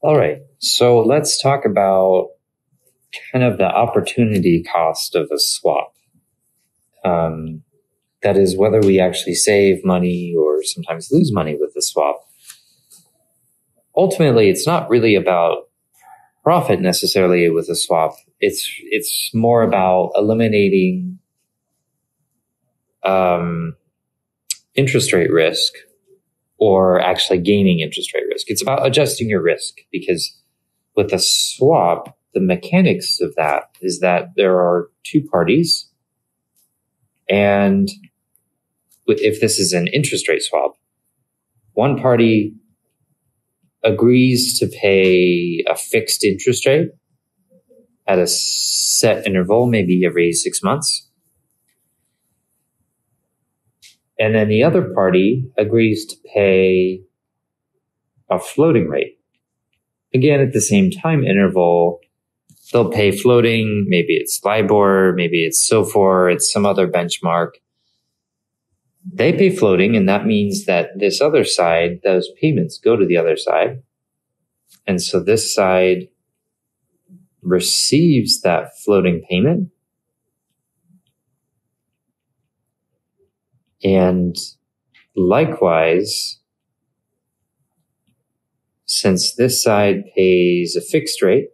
All right. So let's talk about kind of the opportunity cost of a swap. That is whether we actually save money or sometimes lose money with a swap. Ultimately, it's not really about profit necessarily with a swap. It's more about eliminating interest rate risk or actually gaining interest rate risk. It's about adjusting your risk, because with a swap, the mechanics of that is that there are two parties. And if this is an interest rate swap, one party agrees to pay a fixed interest rate at a set interval, maybe every 6 months. And then the other party agrees to pay a floating rate. Again, at the same time interval, they'll pay floating. Maybe it's LIBOR, maybe it's SOFR, it's some other benchmark. They pay floating, and that means that this other side, those payments go to the other side. And so this side receives that floating payment. And likewise, since this side pays a fixed rate,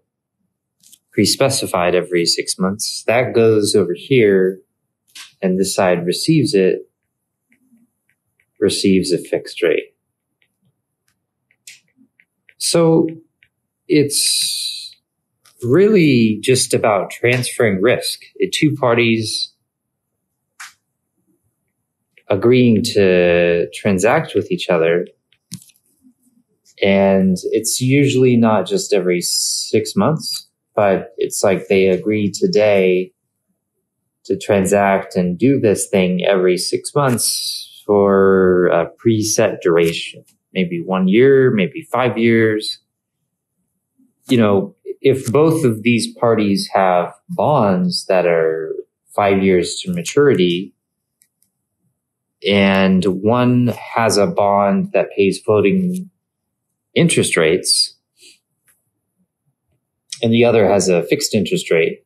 pre-specified every 6 months, that goes over here, and this side receives a fixed rate. So it's really just about transferring risk. Two parties agreeing to transact with each other. And it's usually not just every 6 months, but it's like they agree today to transact and do this thing every 6 months for a preset duration, maybe 1 year, maybe 5 years. You know, if both of these parties have bonds that are 5 years to maturity, and one has a bond that pays floating interest rates, and the other has a fixed interest rate,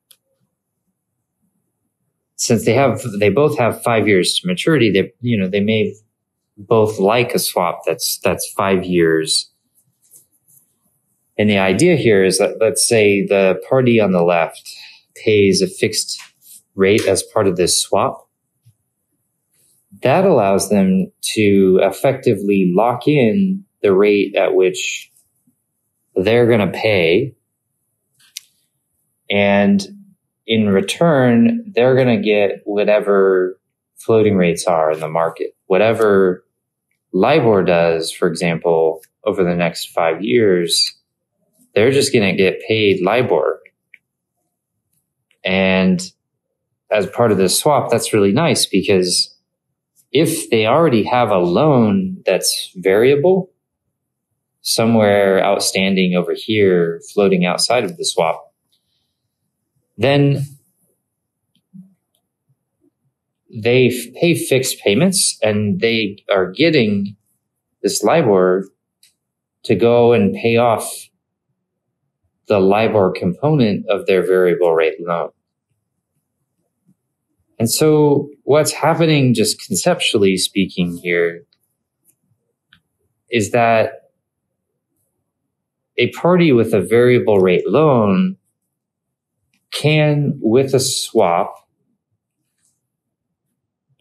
since they both have 5 years to maturity, they may both like a swap that's 5 years. And the idea here is that, let's say the party on the left pays a fixed rate as part of this swap. That allows them to effectively lock in the rate at which they're going to pay. And in return, they're going to get whatever floating rates are in the market. Whatever LIBOR does, for example, over the next 5 years, they're just going to get paid LIBOR. And as part of this swap, that's really nice, because if they already have a loan that's variable, somewhere outstanding over here, floating outside of the swap, then they pay fixed payments, and they are getting this LIBOR to go and pay off the LIBOR component of their variable rate loan. And so what's happening, just conceptually speaking here, is that a party with a variable rate loan can, with a swap,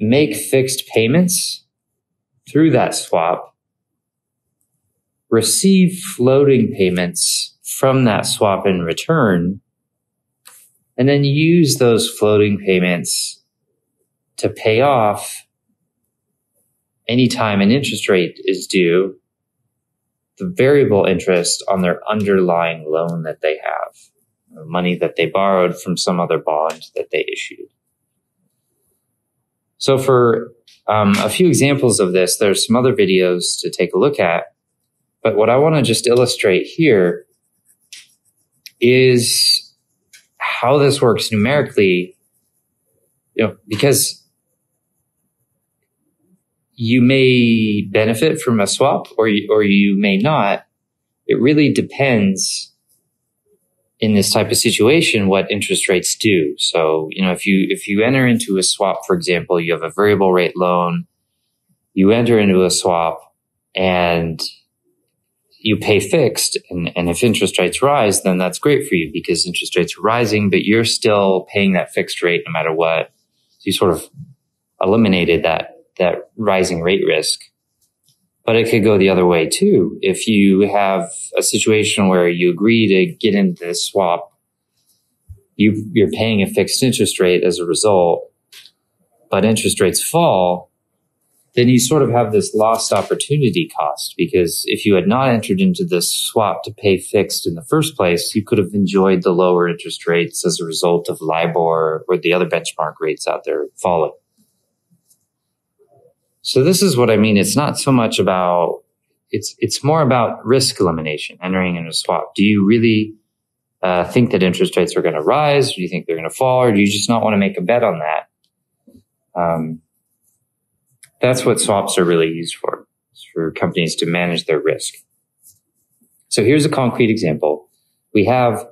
make fixed payments through that swap, receive floating payments from that swap in return, and then use those floating payments to pay off any time an interest rate is due, the variable interest on their underlying loan that they have, money that they borrowed from some other bond that they issued. So for a few examples of this, there's some other videos to take a look at. But what I want to just illustrate here is how this works numerically, because you may benefit from a swap or you may not. it really depends in this type of situation what interest rates do. So, if you enter into a swap, for example, you have a variable rate loan, you enter into a swap and you pay fixed. And if interest rates rise, then that's great for you because interest rates are rising, but you're still paying that fixed rate no matter what. So you sort of eliminated that rising rate risk. But it could go the other way too. If you have a situation where you agree to get into this swap, you're paying a fixed interest rate as a result, but interest rates fall, then you sort of have this lost opportunity cost, because if you had not entered into this swap to pay fixed in the first place, you could have enjoyed the lower interest rates as a result of LIBOR or the other benchmark rates out there falling. So this is what I mean. It's not so much about, it's more about risk elimination, entering in a swap. Do you really think that interest rates are going to rise? Do you think they're going to fall? Or do you just not want to make a bet on that? That's what swaps are really used for. It's for companies to manage their risk. So here's a concrete example. We have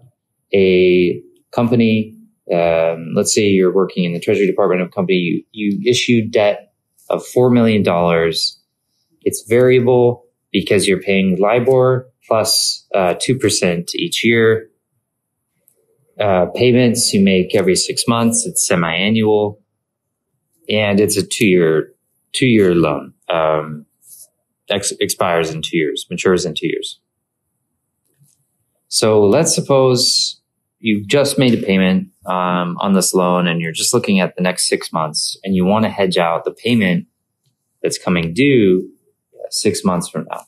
a company, let's say you're working in the Treasury Department of a company, you issue debt of $4 million. It's variable because you're paying LIBOR plus 2% each year. Payments you make every 6 months. It's semi-annual. And it's a two-year loan. Expires in 2 years, matures in 2 years. So let's suppose you've just made a payment on this loan and you're just looking at the next 6 months and you want to hedge out the payment that's coming due 6 months from now.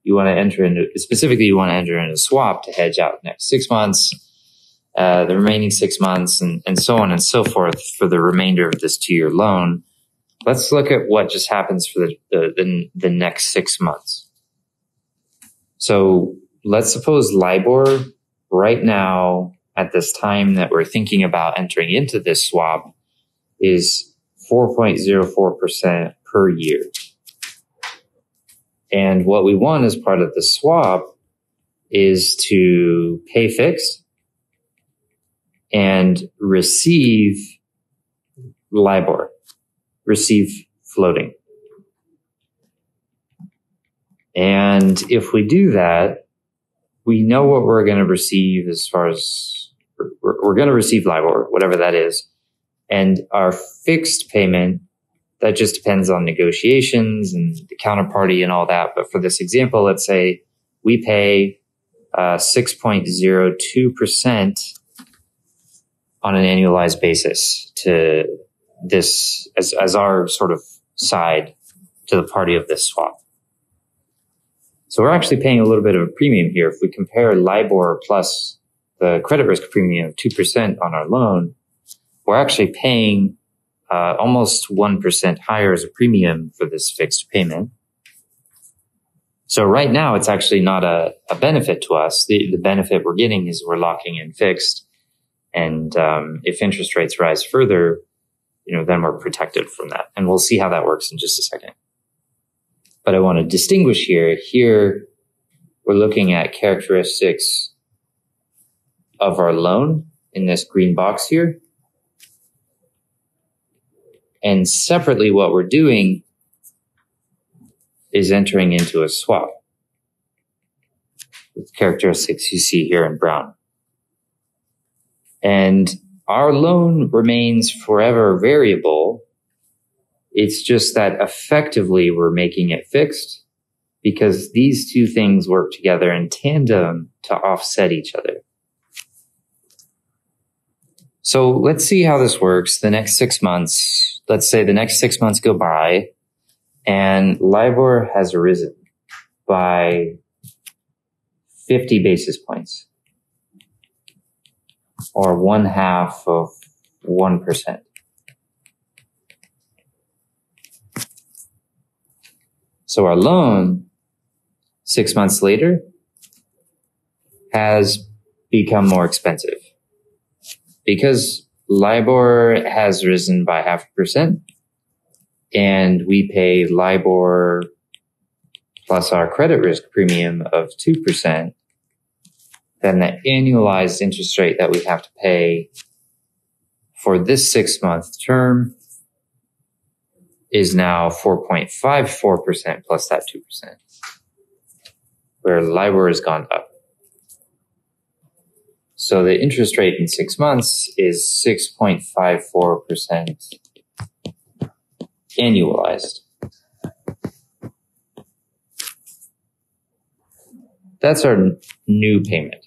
You want to enter into a swap to hedge out the next 6 months, the remaining 6 months, and so on and so forth for the remainder of this 2-year loan. Let's look at what just happens for the next 6 months. So let's suppose LIBOR right now at this time that we're thinking about entering into this swap is 4.04% per year. And what we want as part of the swap is to pay fixed and receive LIBOR, receive floating. And if we do that, we know what we're going to receive as far as we're going to receive LIBOR, whatever that is. And our fixed payment, that just depends on negotiations and the counterparty and all that. But for this example, let's say we pay 6.02% on an annualized basis to this as our sort of side to the party of this swap. So we're actually paying a little bit of a premium here. If we compare LIBOR plus the credit risk premium of 2% on our loan, we're actually paying almost 1% higher as a premium for this fixed payment. So right now, it's actually not a benefit to us. The benefit we're getting is we're locking in fixed. And if interest rates rise further, then we're protected from that. And we'll see how that works in just a second. But I want to distinguish here. Here, we're looking at characteristics of our loan in this green box here. And separately, what we're doing is entering into a swap with characteristics you see here in brown. And our loan remains forever variable. It's just that effectively we're making it fixed because these two things work together in tandem to offset each other. So let's see how this works. The next 6 months, let's say the next 6 months go by and LIBOR has risen by 50 basis points or 0.5%. So our loan 6 months later has become more expensive because LIBOR has risen by 0.5% and we pay LIBOR plus our credit risk premium of 2%, then the annualized interest rate that we have to pay for this 6-month term is now 4.54% plus that 2%, where LIBOR has gone up. So the interest rate in 6 months is 6.54% annualized. That's our new payment.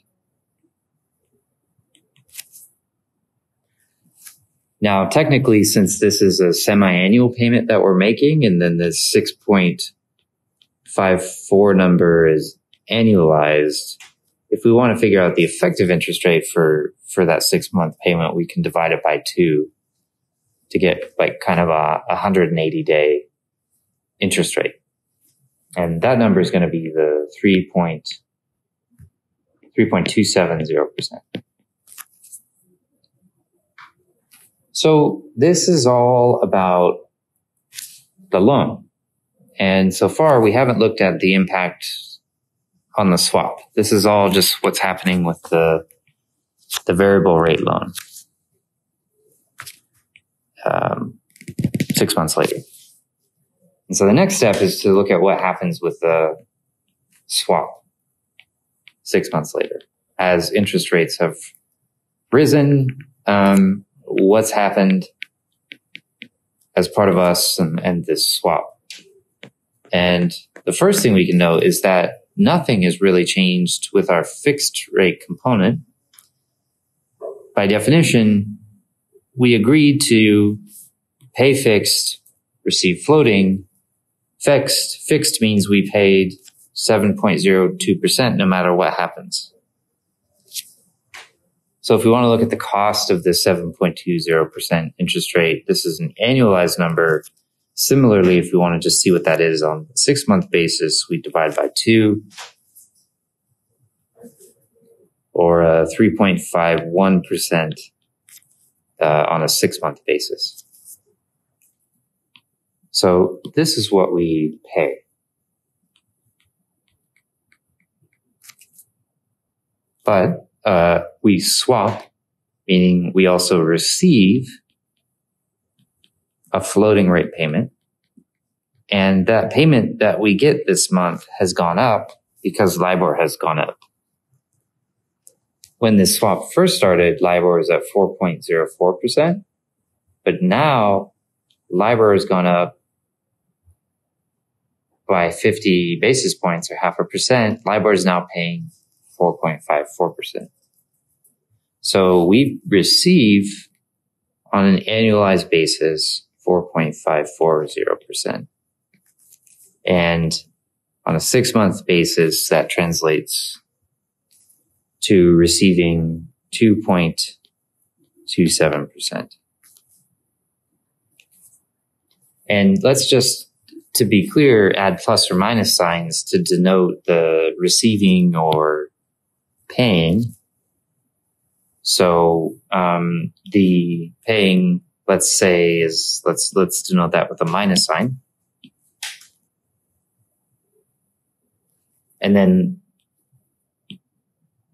Now, technically, since this is a semi-annual payment that we're making, and then the 6.54 number is annualized, if we want to figure out the effective interest rate for that 6-month payment, we can divide it by 2 to get like kind of a 180-day interest rate. And that number is going to be the 3.270%. So this is all about the loan. And so far, we haven't looked at the impact on the swap. This is all just what's happening with the variable rate loan 6 months later. And so the next step is to look at what happens with the swap 6 months later. As interest rates have risen, what's happened as part of us and this swap. And the first thing we can know is that nothing has really changed with our fixed rate component. By definition, we agreed to pay fixed, receive floating. Fixed means we paid 7.02% no matter what happens. So if we want to look at the cost of this 7.20% interest rate, this is an annualized number. Similarly, if we want to just see what that is on a 6-month basis, we divide by 2, or 3.51% on a 6-month basis. So this is what we pay. But we swap, meaning we also receive a floating rate payment. And that payment that we get this month has gone up because LIBOR has gone up. When this swap first started, LIBOR was at 4.04%. But now LIBOR has gone up by 50 basis points or 0.5%. LIBOR is now paying 4.54%. So we receive on an annualized basis 4.540%. And on a 6-month basis, that translates to receiving 2.27%. And let's just, to be clear, add plus or minus signs to denote the receiving or paying. So the paying, let's say, is let's denote that with a minus sign. And then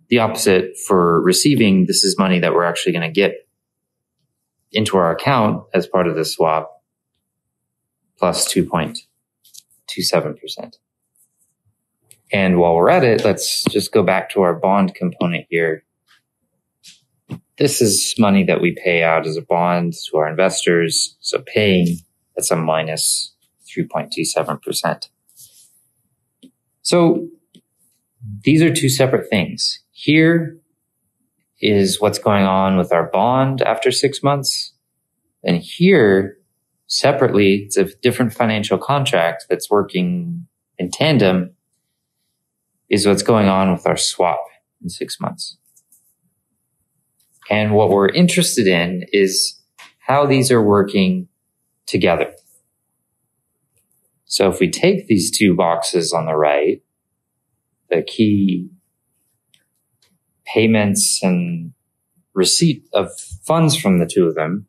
the opposite for receiving, this is money that we're actually going to get into our account as part of the swap, plus 2.27%. And while we're at it, let's just go back to our bond component here. This is money that we pay out as a bond to our investors. So paying, that's a minus 3.27%. So these are two separate things. Here is what's going on with our bond after 6 months. And here, separately, it's a different financial contract that's working in tandem, is what's going on with our swap in 6 months. And what we're interested in is how these are working together. So if we take these two boxes on the right, the key payments and receipt of funds from the two of them,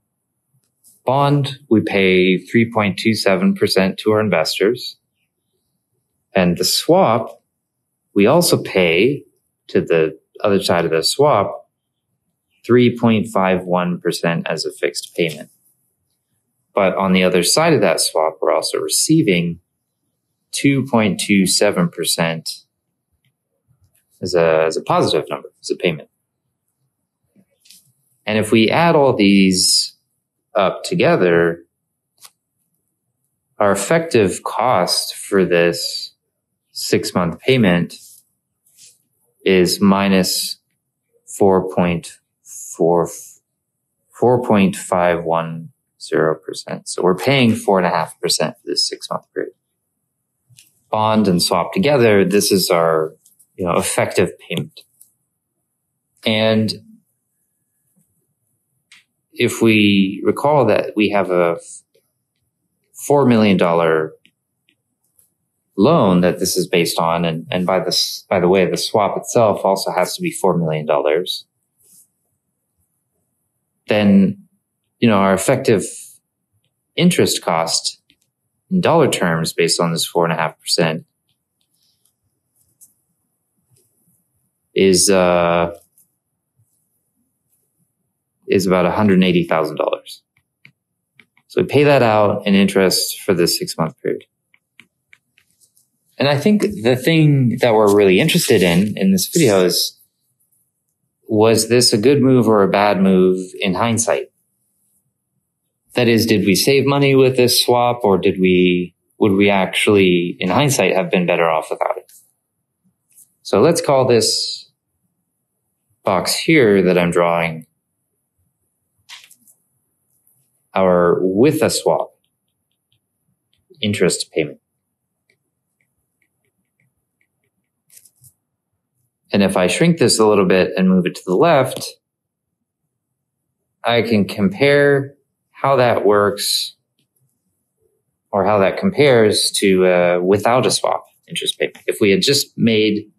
bond, we pay 3.27% to our investors. And the swap, we also pay to the other side of the swap 3.51% as a fixed payment. But on the other side of that swap, we're also receiving 2.27% as a positive number, as a payment. And if we add all these up together, our effective cost for this 6-month payment is minus 4.510%. So we're paying 4.5% for this 6-month period. Bond and swap together, this is our effective payment. And if we recall that we have a $4 million loan that this is based on, and by the way, the swap itself also has to be $4 million, then our effective interest cost in dollar terms based on this 4.5% is about $180,000. So we pay that out in interest for this 6-month period. And I think the thing that we're really interested in this video is, was this a good move or a bad move in hindsight? That is, did we save money with this swap, or would we actually, in hindsight, have been better off without it? So let's call this box here that I'm drawing our with a swap interest payment. And if I shrink this a little bit and move it to the left, I can compare how that works, or how that compares to without a swap interest payment. If we had just made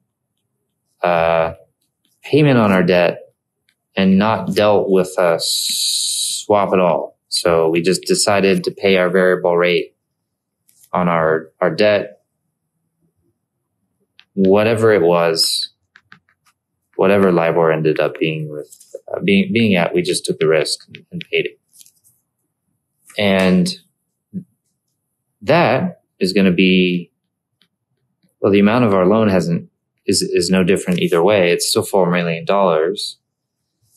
a payment on our debt and not dealt with a swap at all, so we just decided to pay our variable rate on our debt, whatever it was, whatever LIBOR ended up being at, we just took the risk and paid it. And that is going to be, well, the amount of our loan is no different either way. It's still $4 million.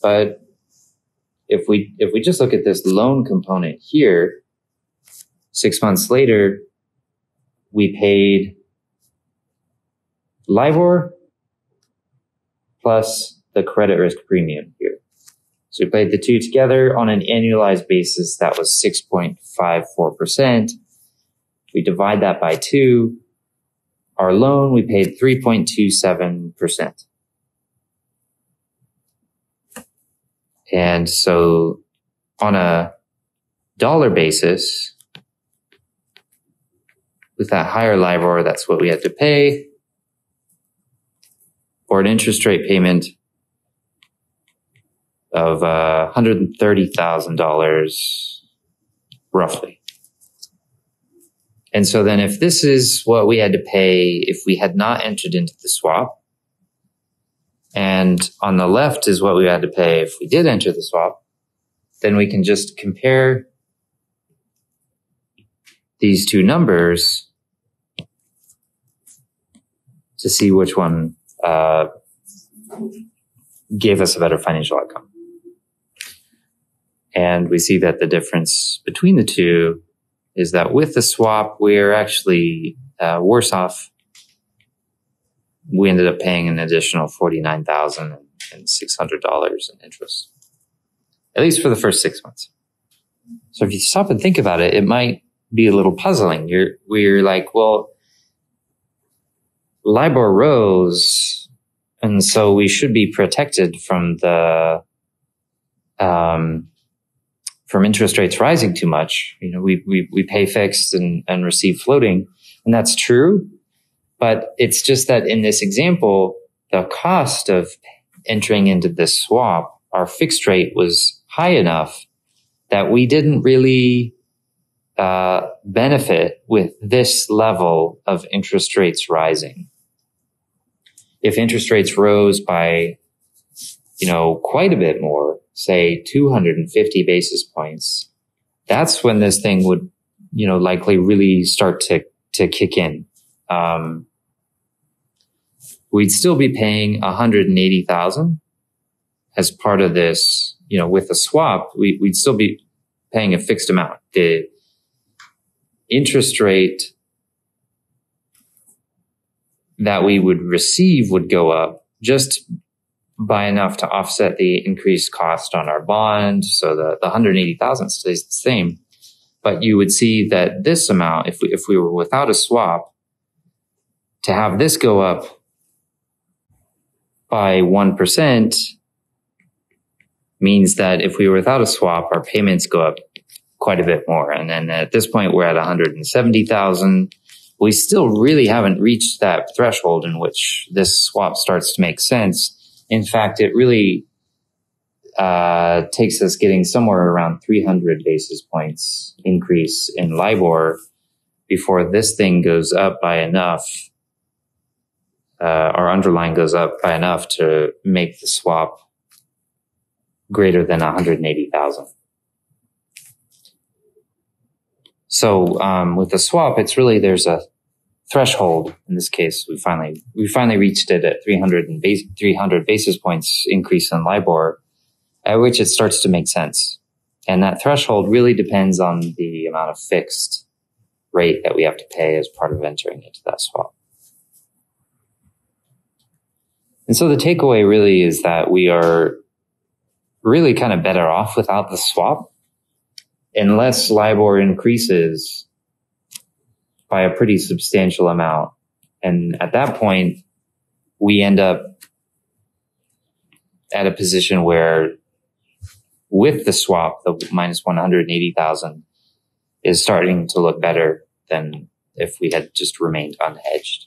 But if we just look at this loan component here, 6 months later, we paid LIBOR plus the credit risk premium here. So we paid the two together on an annualized basis. That was 6.54%. We divide that by 2. Our loan, we paid 3.27%. And so on a dollar basis, with that higher LIBOR, that's what we had to pay for an interest rate payment of $130,000 roughly. And so then if this is what we had to pay if we had not entered into the swap, and on the left is what we had to pay if we did enter the swap, then we can just compare these two numbers to see which one gave us a better financial outcome. And we see that the difference between the two is that with the swap, we're actually worse off. We ended up paying an additional $49,600 in interest, at least for the first 6 months. So if you stop and think about it, it might be a little puzzling. We're like, well, LIBOR rose, and so we should be protected from the from interest rates rising too much. We pay fixed and receive floating, and that's true. But it's just that in this example, the cost of entering into this swap, our fixed rate was high enough that we didn't really benefit with this level of interest rates rising. If interest rates rose by, quite a bit more, say 250 basis points, that's when this thing would, likely really start to kick in. We'd still be paying $180,000 as part of this, with a swap, we'd still be paying a fixed amount. The interest rate that we would receive would go up just by enough to offset the increased cost on our bond. So the $180,000 stays the same. But you would see that this amount, if we were without a swap, to have this go up by 1% means that if we were without a swap, our payments go up quite a bit more. And then at this point, we're at 170,000. We still really haven't reached that threshold in which this swap starts to make sense. In fact, it really takes us getting somewhere around 300 basis points increase in LIBOR before this thing goes up by enough, our underlying goes up by enough to make the swap greater than 180,000. So with the swap, it's really, there's a threshold. In this case, we finally reached it at 300 basis points increase in LIBOR, at which it starts to make sense. And that threshold really depends on the amount of fixed rate that we have to pay as part of entering into that swap. And so the takeaway really is that we are really kind of better off without the swap, unless LIBOR increases by a pretty substantial amount. And at that point, we end up at a position where with the swap, the minus 180,000 is starting to look better than if we had just remained unhedged.